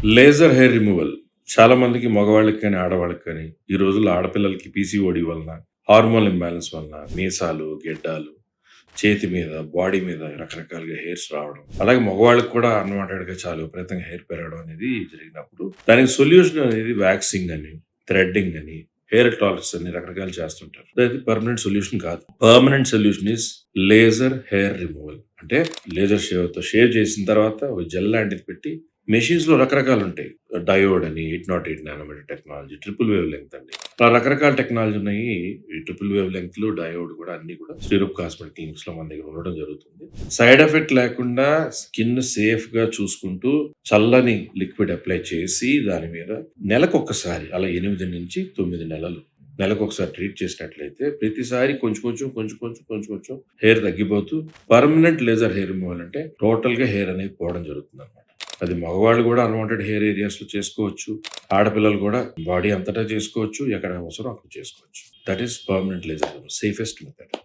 Laser hair removal చాలా మందికి మగవాళ్ళకి కానీ, ఆడవాళ్ళకి కానీ ఈ రోజుల్లో ఆడపిల్లలకి పీసీఓడి వలన, హార్మోన్ ఇంబాలెన్స్ వలన మీసాలు, గెడ్డాలు, చేతి మీద, బాడీ మీద రకరకాలుగా హెయిర్స్ రావడం. అలాగే మగవాళ్ళకి కూడా అన్‌వాంటెడ్‌గా చాలా విపరీతంగా హెయిర్ పెరగడం అనేది జరిగినప్పుడు దానికి సొల్యూషన్ అనేది వాక్సింగ్ అని, థ్రెడ్డింగ్ అని, హెయిర్ టాల్క్స్ అని రకరకాలు చేస్తుంటారు. అది పర్మనెంట్ సొల్యూషన్ కాదు. Permanent solution is laser hair removal. అంటే లేజర్ షేవ్‌తో షేవ్ చేసిన తర్వాత ఒక జెల్ లాంటిది పెట్టి మెషిన్స్‌లో రకరకాలుంటాయి. డయోడ్ అని, 808 nanometre technology, triple wave length అని. అలా రకరకాల టెక్నాలజీ ఉన్నాయి. ఈ ట్రిపుల్ వేవ్ లెంగ్త్‌లు, డయోడ్ కూడా అన్నీ కూడా స్టీరప్ కాస్మెటిక్ క్లినిక్స్‌లో మన దగ్గర ఉండడం జరుగుతుంది. సైడ్ ఎఫెక్ట్ లేకుండా స్కిన్ సేఫ్‌గా చూసుకుంటూ చల్లని లిక్విడ్ అప్లై చేసి దాని మీద నెలకొకసారి అలా 8-9 నెలలు నెలకొకసారి ట్రీట్ చేసినట్లయితే ప్రతిసారి కొంచెం హెయిర్ తగ్గిపోతూ పర్మనెంట్ లేజర్ హెయిర్ రిమూవల్ అంటే టోటల్‌గా హెయిర్ అనేది పోవడం జరుగుతుందన్నమాట. అది మగవాళ్ళు కూడా అన్‌వాంటెడ్ హెయిర్ ఏరియాస్‌లో చేసుకోవచ్చు. ఆడపిల్లలు కూడా బాడీ అంతటా చేసుకోవచ్చు. ఎక్కడ అవసరం అక్కడ చేసుకోవచ్చు. That is permanent laser safest method.